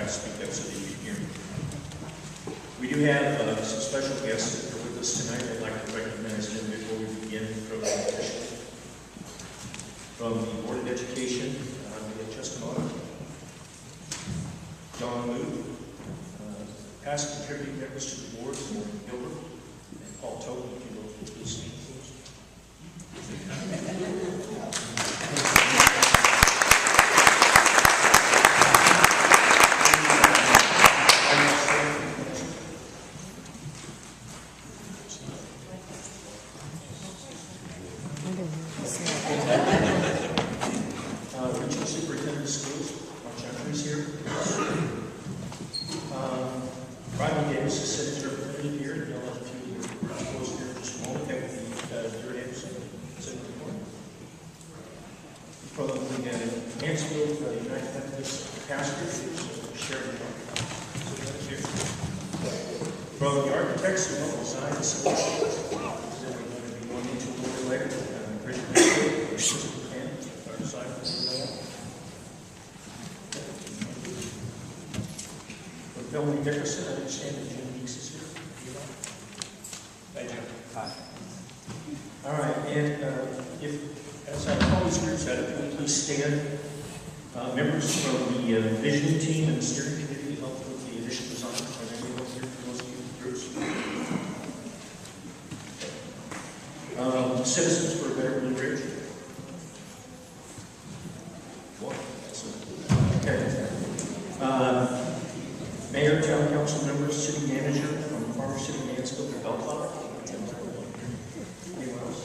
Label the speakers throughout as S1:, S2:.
S1: to speak up so that you can hear me. We do have some special guests that are with us tonight. I'd like to recognize them before we begin the program officially. From the Board of Education, we have Justin Otto, John Mood, past contributing members to the board, Morgan Gilbert, and Paul Tobin, if you will, please stand. Regional Superintendent of Schools, Mark Chandler is here. Rodney Davis is sitting representative here, and I'll have a few close here in just a moment. That would be Jared Anderson, sitting in the corner. From the Mansfield United Methodist pastor, is Sharon sitting here. From the architects who helped design the civil schools, we're going to be going into a little later. Great assistant plan, our design for that. From Phil Dickerson, I understand that Jim Meeks is here. Thank you. Hi. All right, and if, as I call these groups out, if you please stand. Members from the vision team and the steering committee helped with the initial design. Are there anyone here for those groups? Citizens for a Better Blue Ridge. One. Okay. Mayor, town council members, city manager from Farmer City, Mansfield, and Bellflower. Anyone else?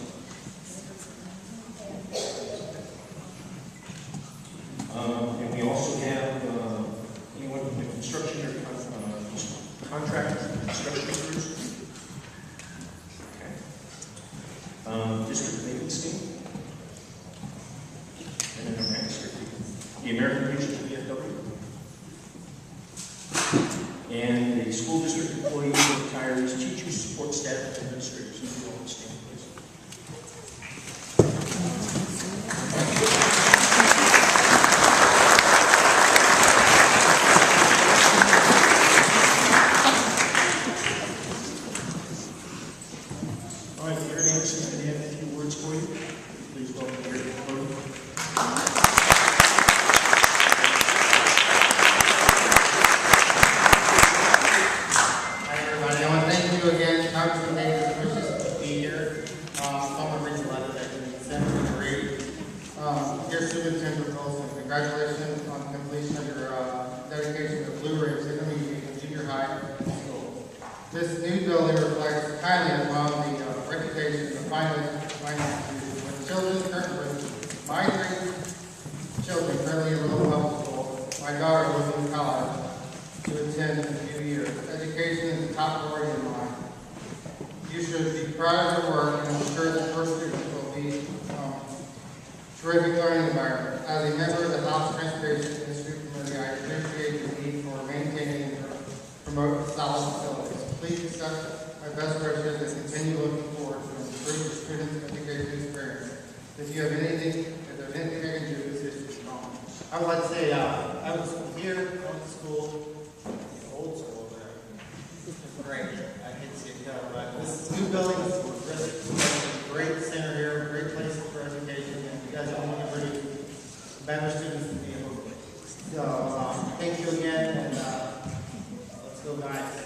S1: And we also have anyone from the construction or contractors, construction crews. District maintenance team, and then our next the American Legion of VFW, and the school district employees, retirees, teachers, support staff, and administrators. If you all stand, please. All right, Jared Anderson is going to have a few words for you. Please welcome Jared to the podium.
S2: Hi, everybody. I want to thank you again, Congressman Davis, for just to be here. Someone reached a letter that can be sent to read. Dear Superintendent Wilson, congratulations on the completion of your dedication to Blue Ridge Intermediate and Junior High School. This new building reflects highly upon the reputation of the finance institution. When my three children currently enrolled in public school, my daughter was in college to attend in a few years. Education is the top priority in mine. You should be proud of your work and ensure that your students will be terrific learning environment. As a member of the House Transportation Institute Committee, I appreciate the need for maintaining and promoting solid facilities. Please accept my best wishes and continue looking forward to improve the students' education experience. If you have anything, if there's anything I can do, this is wrong. I would like to say, I was here, I went to school, old school there. It's great. I hate to see it go, but this new building is really a great center here, great place for education, and you guys are only really better students to be able to. So, thank you again, and let's go, guys.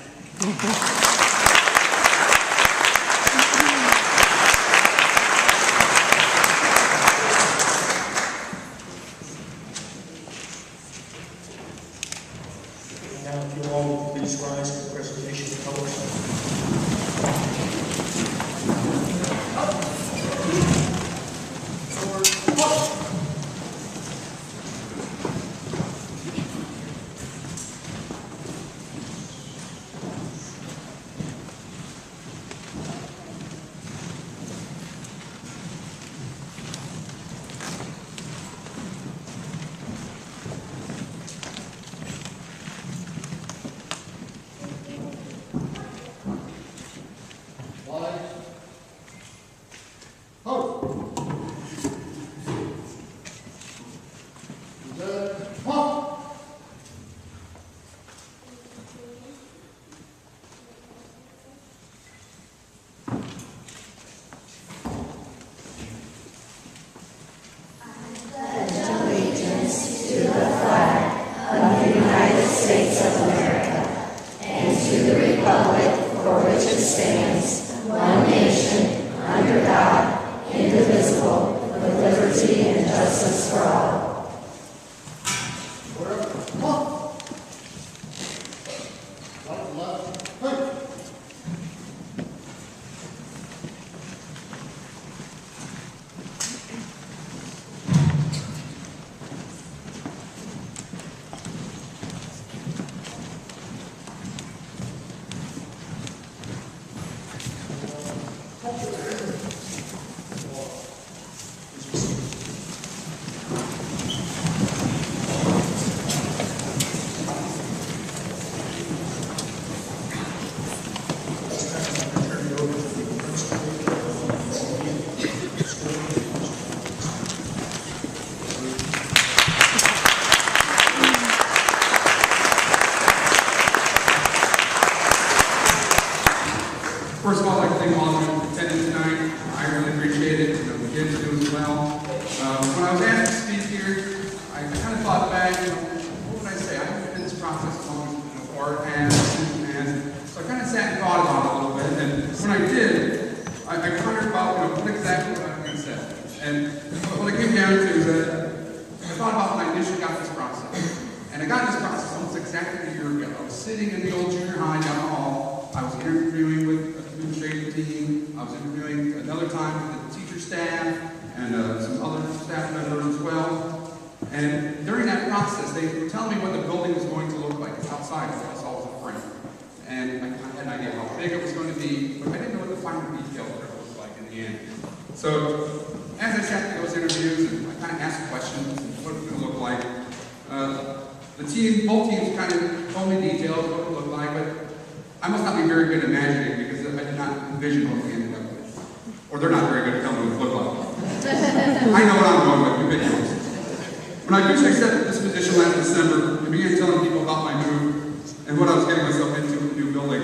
S1: Now, if you all would please rise for the presentation of colors.
S3: First of all, I'd like to thank all of you for attending tonight. I really appreciate it. You know, the kids do as well. When I was asked to speak here, I kind of thought back, what would I say? I haven't been in this process as long as art and student and so I kind of sat and thought about it a little bit. And when I did, I wondered about what exactly what I was going to say. And what it came down to is that I thought about when I initially got this process. And I got this process almost exactly a year ago. I was sitting in the old junior high down the hall. I was interviewing with the administrative team. I was interviewing another time with the teacher staff and some other staff members as well. And during that process, they were telling me what the building was going to look like outside of us. I was afraid. And I had an idea how big it was going to be, but I didn't know what the finer details were going to look like in the end. So as I sat through those interviews, and I kind of asked questions and what it was going to look like, both teams kind of told me details of what it looked like, but I must not be very good at imagining because I did not envision what we ended up with. Or they're not very good at telling me what it looked like. I know what I'm going with, you've been yours. When I officially accepted this position last December and began telling people about my move and what I was getting myself into with the new building,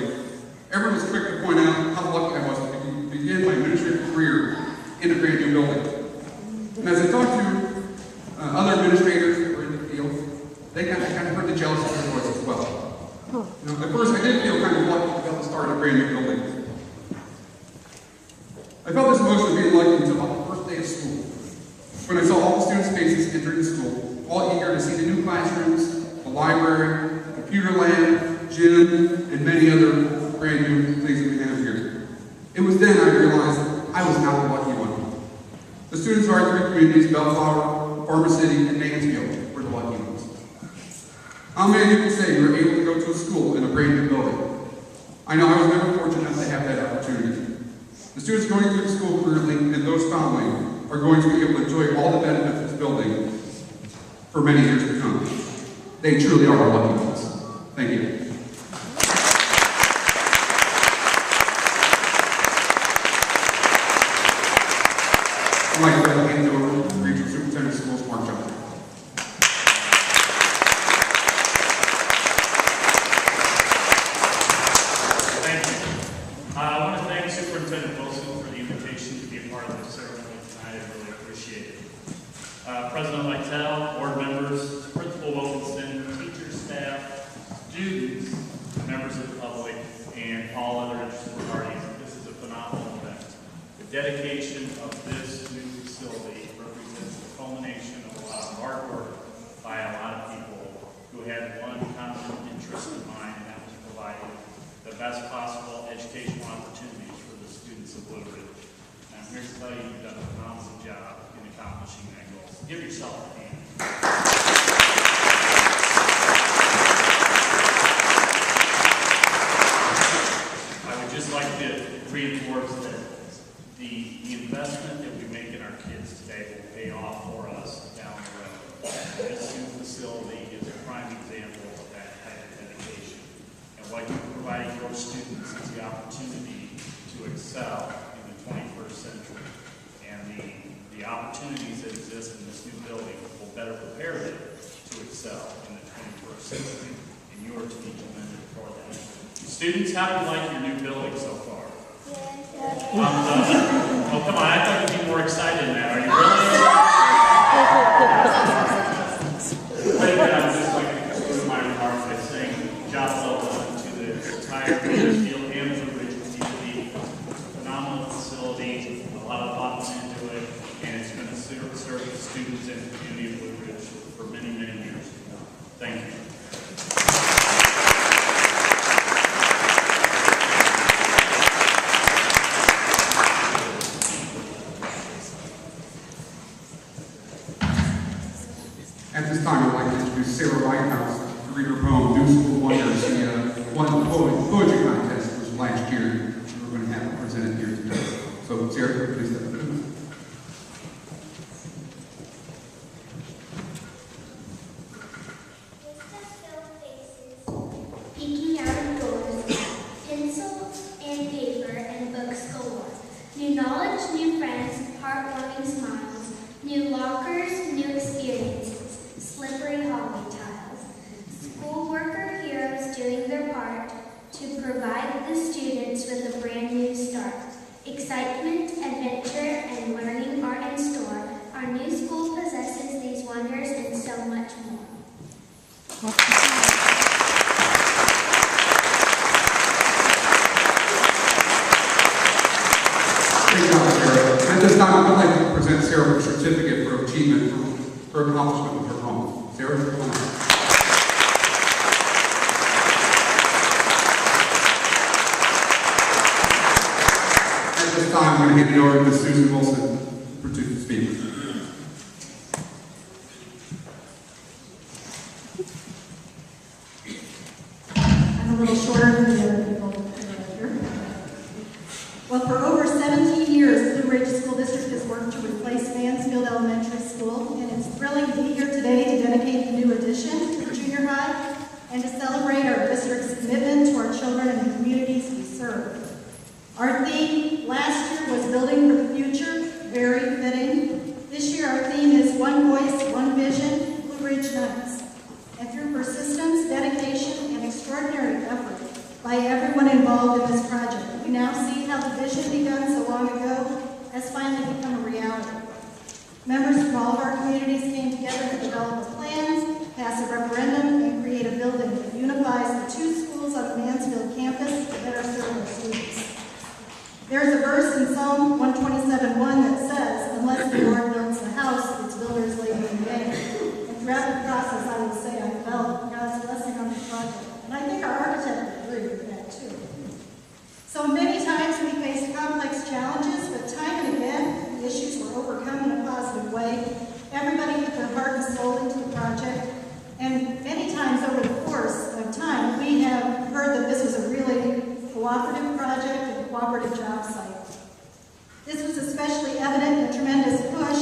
S3: everyone was quick to point out how lucky I was to begin my administrative career in a brand new building. And as I talked to other administrators who were in the field, they kind of heard the jealousy in their voice as well. You know, at first, I did feel kind of lucky to be able to start a brand new building. I felt this emotion being lucky until about the first day of school, when I saw all the students' faces entering the school, all eager to see the new classrooms, the library, the computer lab, gym, and many other brand new things that we have here. It was then I realized I was not the lucky one. The students of our three communities, Bellflower, Farmer City, and Mansfield, were the lucky ones. How many of you can say you were able to go to a school in a brand new building? I know I was never fortunate enough to have that opportunity. The students going through the school currently and those following are going to be able to enjoy all the benefits of this building for many years to come. They truly are the lucky ones. Thank you. I'd like to hand it over to Regional Superintendent of Schools, Mark Johnson.
S4: Thank you. I want to thank Superintendent Wilson for the invitation to be a part of this ceremony tonight. I really appreciate it. President Lytell, board members, Principal Wilkinson, teachers, staff, students, members of the public, and all other interested parties, this is a phenomenal event. The dedication of this new facility represents the culmination of a lot of hard work by a lot of people who had one common interest in mind, and that was providing the best possible educational opportunities for the students of Blue Ridge. And I'm here to tell you you've done a phenomenal job in accomplishing that goal. So give yourself a hand. I would just like to reinforce that the investment that we make in our kids today will pay off for us down the road. This new facility is a prime example of that type of dedication. And what you're providing your students is the opportunity to excel in the 21st century. And the opportunities that exist in this new building will better prepare them to excel in the 21st century. And you are to be commended for that. Students, how do you like your new building so far? Oh, come on, I thought you'd be more excited than that. Are you really? I would just like to conclude my remarks by saying, job well done to the entire Mansfield and Blue Ridge community. Phenomenal facility, a lot of thought went into it, and it's going to serve the students and the community of Blue Ridge for many, many years to come. Thank you.
S3: At this time, I'd like to introduce Sarah Whitehouse to read her poem, New School Wonders. She won the poetry contest, which was last year. We're going to have it presented here today. So, Sarah, please step up.
S5: Peeking out of doors, pencil and paper and books galore. New knowledge, new friends, heartwarming smiles, new lockers, new experiences, slippery hallway tiles. School worker heroes doing their part to provide the students with a brand new excitement, adventure, and learning are in store. Our new school possesses these wonders and so much more.
S3: Great job, Sarah. At this time, I'd like to present Sarah with a certificate for achievement for her accomplishment with her home. Sarah, come on up. At this time, I'm going to hand it over to Ms. Susan Wilson to speak.
S6: I'm a little shorter than the other people here. Well, for over 17 years, the Blue Ridge School District has worked to replace Mansfield Elementary School, and it's thrilling to be here today to dedicate the new addition to the junior high and to celebrate our district's commitment to our children and the communities we serve. Our theme last year was Building for the Future, very fitting. This year our theme is One Voice, One Vision, Blue Ridge Nights. And through persistence, dedication, and extraordinary effort by everyone involved in this project, we now see how the vision begun so long ago has finally become a reality. Members from all of our communities came together to develop the plans, pass a referendum, and create a building that unifies the two schools on the Mansfield campus to better serve our students. There's a verse in Psalm 127:1 that says, "Unless the Lord builds the house, its builders labor in vain." And throughout the process, I would say I felt God's blessing on the project. And I think our architect would agree with that too. So many times we faced complex challenges, but time and again, the issues were overcome in a positive way. Everybody put their heart and soul into the project. And many times over the course of time, we have heard that this was a really cooperative project and a cooperative job site. This was especially evident in the tremendous push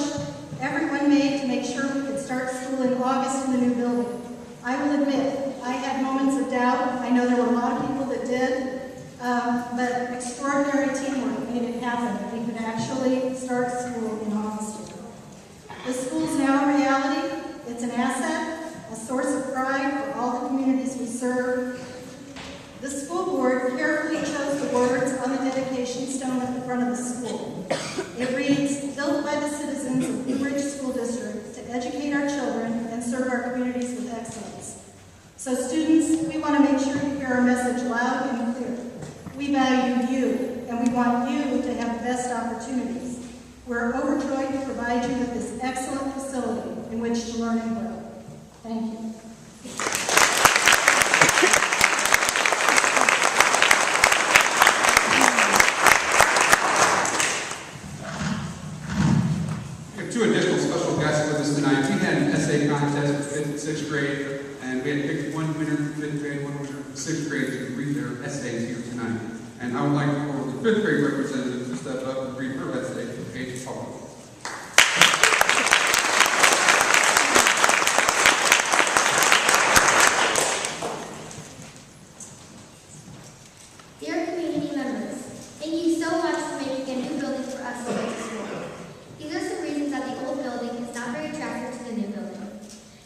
S6: everyone made to make sure we could start school in August in the new building. I will admit, I had moments of doubt. I know there were a lot of people that did, but extraordinary teamwork made it happen. We could actually start school in August. The school is now a reality. It's an asset, a source of pride for all the communities we serve. The school board carefully chose the words on the dedication stone at the front of the school. It reads, "Built by the citizens of Blue Ridge School District to educate our children and serve our communities with excellence." So students, we want to make sure you hear our message loud and clear. We value you, and we want you to have the best opportunities. We're overjoyed to provide you with this excellent facility in which to learn and grow. Thank you.
S3: Two additional special guests with us tonight. We had an essay contest for 5th and 6th grade, and we had picked one winner for 5th grade, one winner for 6th grade to read their essays here tonight. And I would like for the 5th grade representative to step up and read her essay for page 12.
S5: Dear community members, thank you so much for making a new building for us to go to school. These are some reasons that the old building is not very attractive to the new building.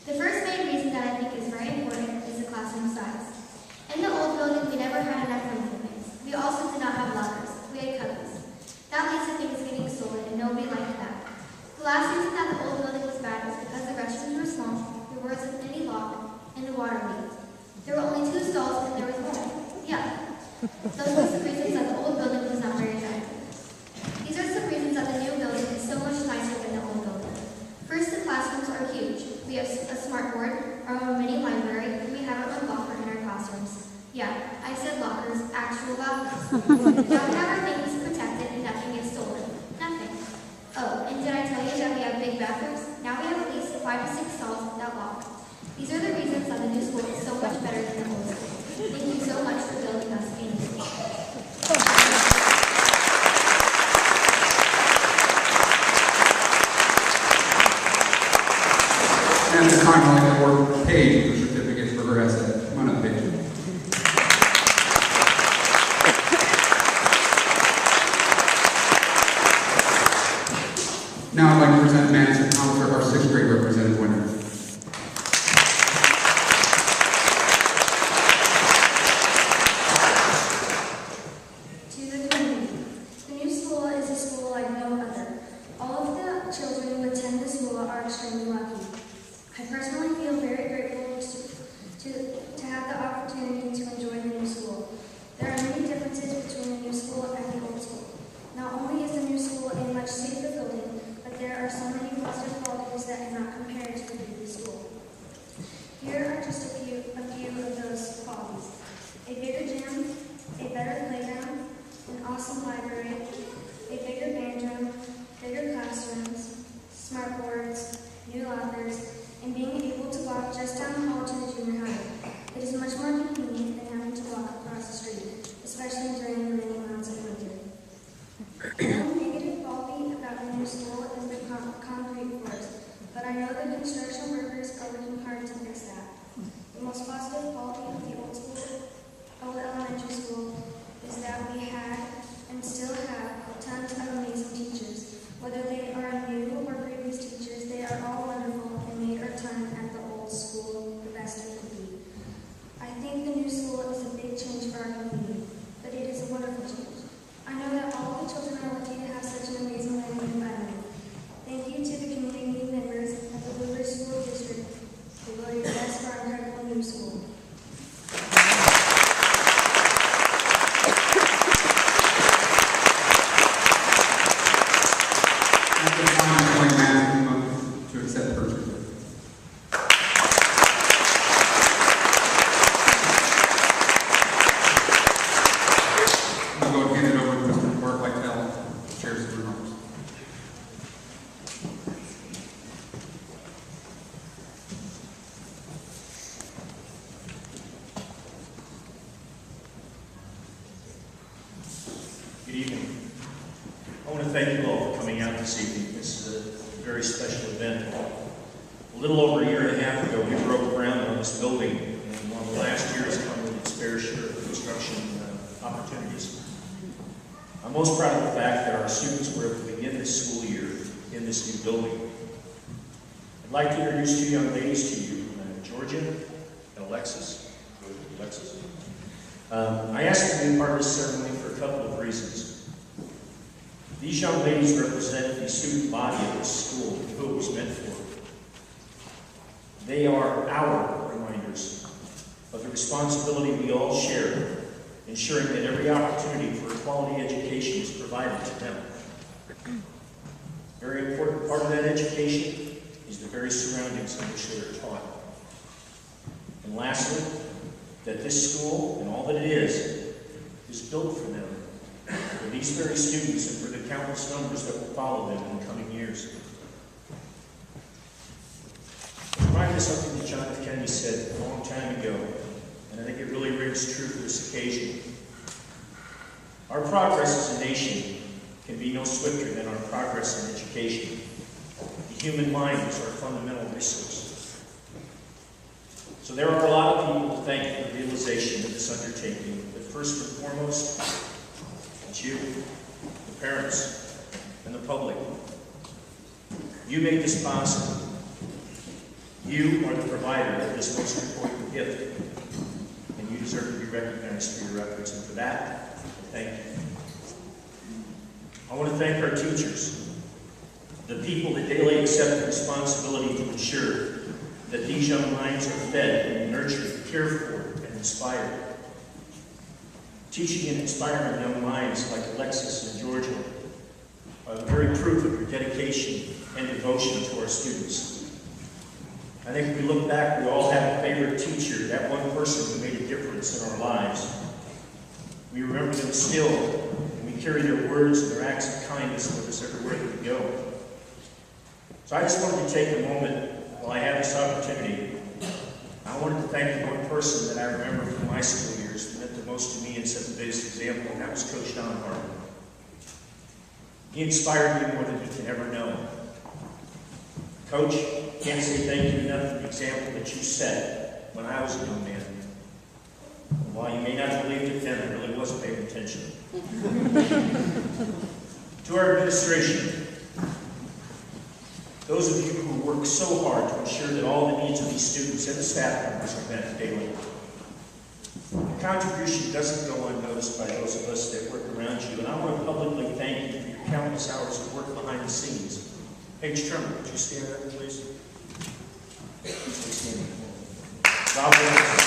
S5: The first main reason that I think is very important is the classroom size. In the old building, we never had enough room for things. We also did not have lockers. We had cubbies. That leads to things getting stolen, and nobody liked that. The last reason that the old building was bad was because the restrooms were small, there wasn't any lock, and the water leaked. There were only 2 stalls, and there was mold. Yeah. Those are some reasons that the old building was not very attractive. These are some reasons that the new building is so much nicer than the old building. First, the classrooms are huge. We have a smart board, our own mini library, and we have our own locker in our classrooms. Yeah, I said lockers, actual lockers. Now we have our things protected and nothing gets stolen. Nothing. Oh, and did I tell you that we have big bathrooms? Now we have at least 5 to 6 stalls without lock. These are the reasons that the new school is so much better than the old school. Thank you so much for building us a new school.
S3: And at this time, I'd like to award Paige with a certificate for her essay. Come on up, Paige.
S5: opportunity to enjoy the new school. There are many differences between the new school and the old school. Not only is the new school a much safer building, but there are so many positive qualities that cannot compare to the previous school. Here are just a few of those qualities. A bigger gym, a better playground, an awesome library, a bigger band room, bigger classrooms, smart boards, new lockers, and being able to walk just down the hall to the junior high. It is much more convenient than having to walk across the street, especially during the many months of winter. The only negative quality about the new school is the concrete floors, but I know the construction workers are working hard to fix that. The most positive quality of the old elementary school is that we had and still have tons of amazing teachers. Whether they are new or previous teachers, they are all wonderful and made our time at the old school the best it could be. I think the new school is a big change for our community, but it is a wonderful change. I know that all of the children are lucky to have such an amazing learning environment. Thank you to the community members of the Blue Ridge School District who voted yes for our incredible new school.
S3: At this time, I'd like to ask you to accept the first report. I'll go and hand it over to Mr. Mark Lytle, to share some remarks.
S1: Good evening. I want to thank you all for coming out this evening. This is a very special event. A little over a year and a half ago, we broke ground on this building, and one of the last years come with its fair share of construction opportunities. I'm most proud of the fact that our students were able to begin this school year in this new building. I'd like to introduce two young ladies to you, Georgia and Alexis. I asked them to be part of this ceremony for a couple of reasons. These young ladies represent the student body of this school and who it was meant for. They are our reminders of the responsibility we all share, ensuring that every opportunity for a quality education is provided to them. A very important part of that education is the very surroundings in which they are taught. And lastly, that this school and all that it is built for them, for these very students and for the countless numbers that will follow them in the coming years. It reminded me of something that John F. Kennedy said a long time ago, and I think it really rings true for this occasion. Our progress as a nation can be no swifter than our progress in education. The human mind is our fundamental resource. So there are a lot of people to thank for the realization of this undertaking, but first and foremost, it's you, the parents, and the public. You made this possible. You are the provider of this most important gift, and you deserve to be recognized for your efforts, and for that, thank you. I want to thank our teachers, the people that daily accept the responsibility to ensure that these young minds are fed and nurtured, cared for, and inspired. Teaching and inspiring young minds like Alexis and Georgia are the very proof of your dedication and devotion to our students. I think if we look back, we all have a favorite teacher, that one person who made a difference in our lives. We remember them still, and we carry their words and their acts of kindness with us everywhere that we go. So I just wanted to take a moment while I have this opportunity. I wanted to thank the one person that I remember from my school years who meant the most to me and set the biggest example, and that was Coach Don Hartman. He inspired me more than you can ever know. Coach, can't say thank you enough for the example that you set when I was a young man. And while you may not have believed it then, I really wasn't paying attention. To our administration, those of you who work so hard to ensure that all the needs of these students and the staff members are met daily. The contribution doesn't go unnoticed by those of us that work around you, and I want to publicly thank you for your countless hours of work behind the scenes. Paige Trummer, would you stand up, please? Please stand up. Rob Williams.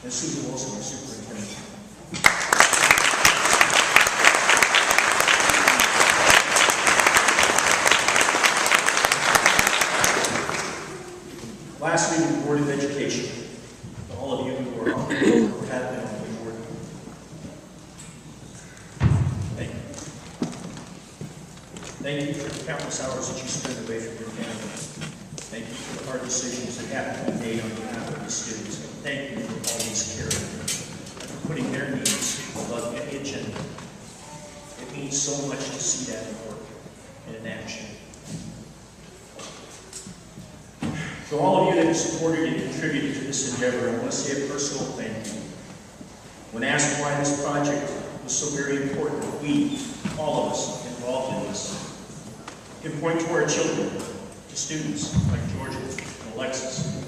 S1: and Susan Wilson, our superintendent. Lastly, the Board of Education. All of you who are on the board or have been on the board. Thank you. Thank you for the countless hours that you spend away from your family. Thank you for the hard decisions that have to be made on behalf of the students. And thank you for always caring and for putting their needs above any agenda. It means so much to see that in work and in action. To all of you that have supported and contributed to this endeavor, I want to say a personal thank you. When asked why this project was so very important, we, all of us involved in this, can point to our children, to students like Georgia and Alexis,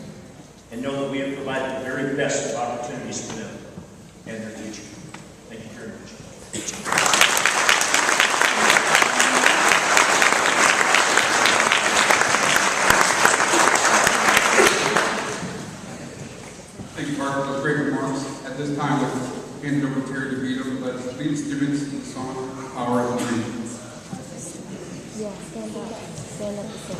S1: and know that we have provided the very best of opportunities for them and their future. Thank you very much.
S3: Thank you, Mark, for those great remarks. At this time, we'll hand it over to Terry DeVito to lead students in the song Power of the Dream.
S7: Yeah, stand up. Stand up to sing.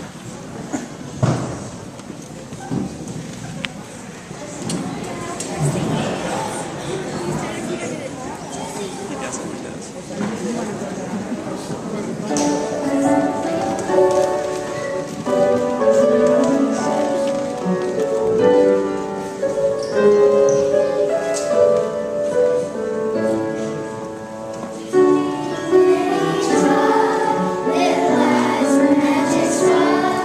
S5: Live lives, magic strong.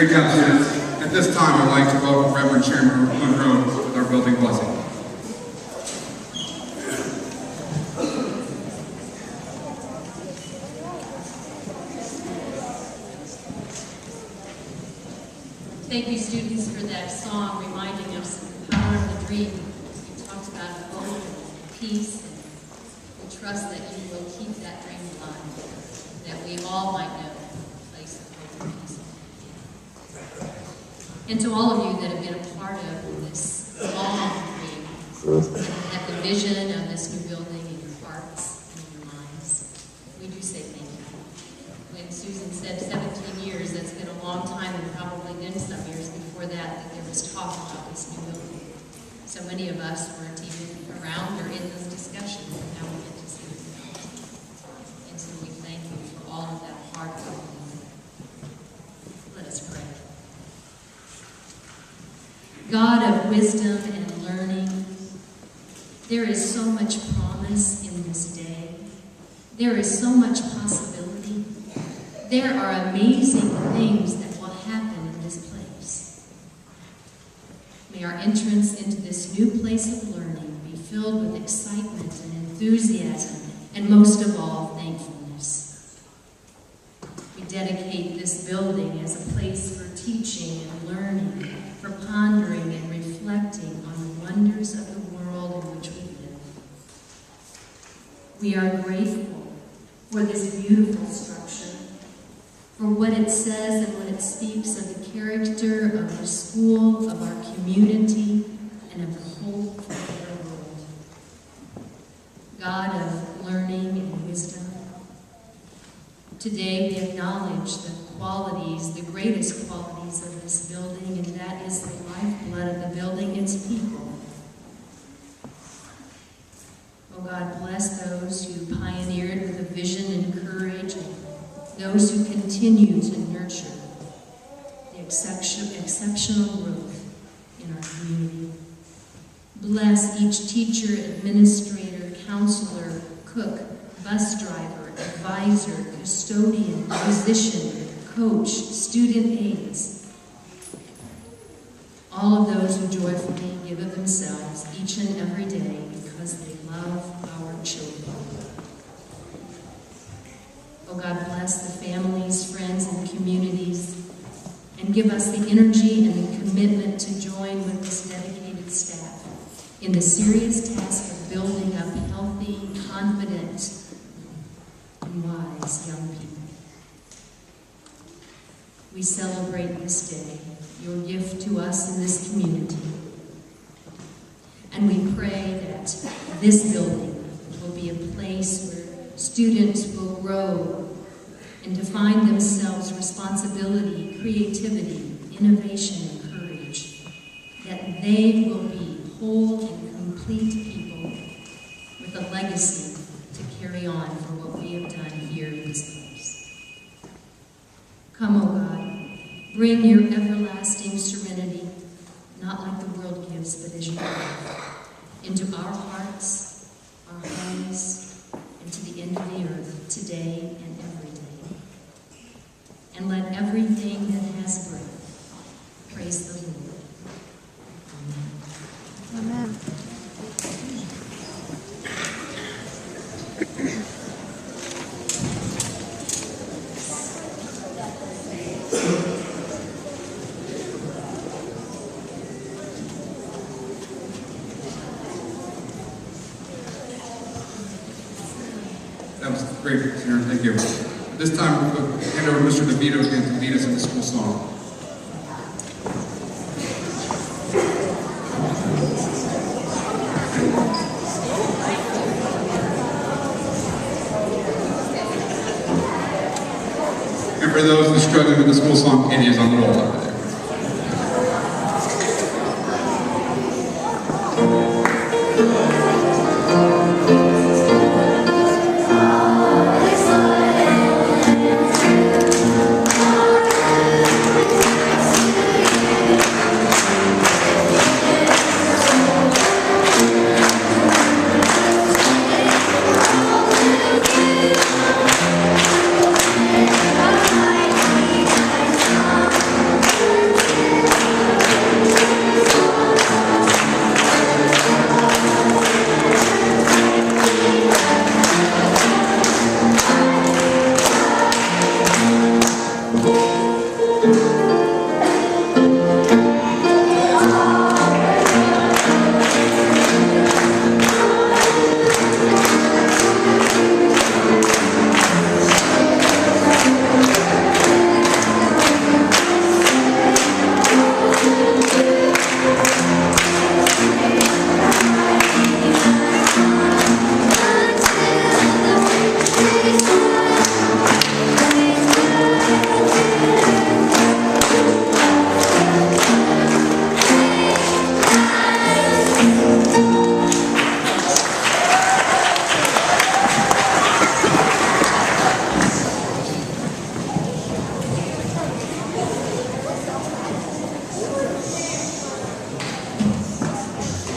S3: Great job, students. At this time, I'd like to welcome Reverend Chairman Monroe with our building blessing.
S8: Thank you, students, for that song reminding us of the power of the dream. You talked about hope and peace, and we trust that you will keep that dream alive, that we all might know a place of hope and peace. And to all of you that have been a part of this long dream, at the vision of this new building in your hearts and in your minds, we do say thank you. When Susan said 17 years, that's been a long time, and probably been some years before that there was talk about this new building. So many of us weren't even around or in those discussions, and now we get to see it. And so we thank you for all of that hard work. Let us pray. God of wisdom and learning, there is so much promise in this day. There is so much possibility. There are amazing things that will happen in this place. May our entrance into this new place of learning be filled with excitement and enthusiasm, and most of all, thankfulness. We dedicate this building as a place for teaching and learning, for pondering and reflecting on the wonders of the world in which we live. We are grateful for this beautiful structure, for what it says and what it speaks of the character of our school, of our community, and of the hope for our world. God of learning and wisdom, today we acknowledge the qualities, the greatest qualities of this building, and that is the lifeblood of the building, its people. Oh God, bless those who pioneered with a vision and courage, and those who continue to nurture the exceptional growth in our community. Bless each teacher, administrator, counselor, cook, bus driver, advisor, custodian, musician, coach, student aides. All of those who joyfully give of themselves each and every day because they love our children. Oh God, bless the families, friends, and communities, and give us the energy and the commitment to join with this dedicated staff in the serious task of building up healthy, confident, and wise young people. We celebrate this day, your gift to us in this community, and we pray that this building will be a place where students will grow and define themselves responsibility, creativity, innovation, and courage, that they will be whole and complete people with a legacy to carry on for what we have done here in this place. Come, O God, bring your everlasting serenity, not like the world gives, but as you give, into our hearts, our homes, and to the end of the earth, today and every day. And let everything that has breath praise the Lord. Amen.
S7: Amen.
S3: That was great, Sharon. Thank you. At this time, we'll hand over to Mr. DeVito again to lead us in the school song. And for those who are struggling with the school song, it is on the wall over there.
S9: Thank you.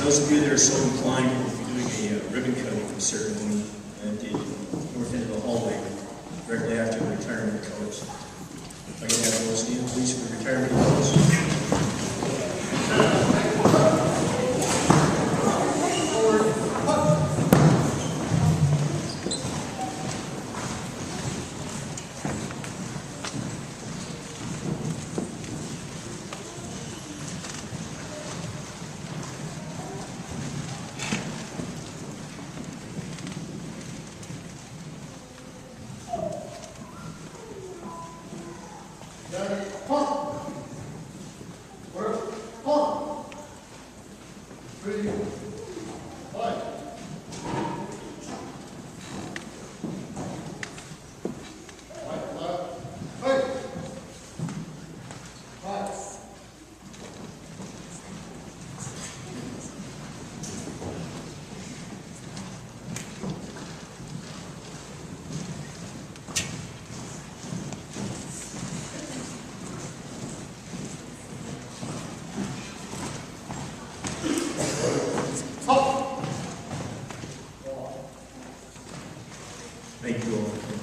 S1: Those of you that are so inclined, we'll be doing a ribbon cutting ceremony at the north end of the hallway directly after the retirement colors. If I can have those stand, please, for the retirement colors. Thank you all.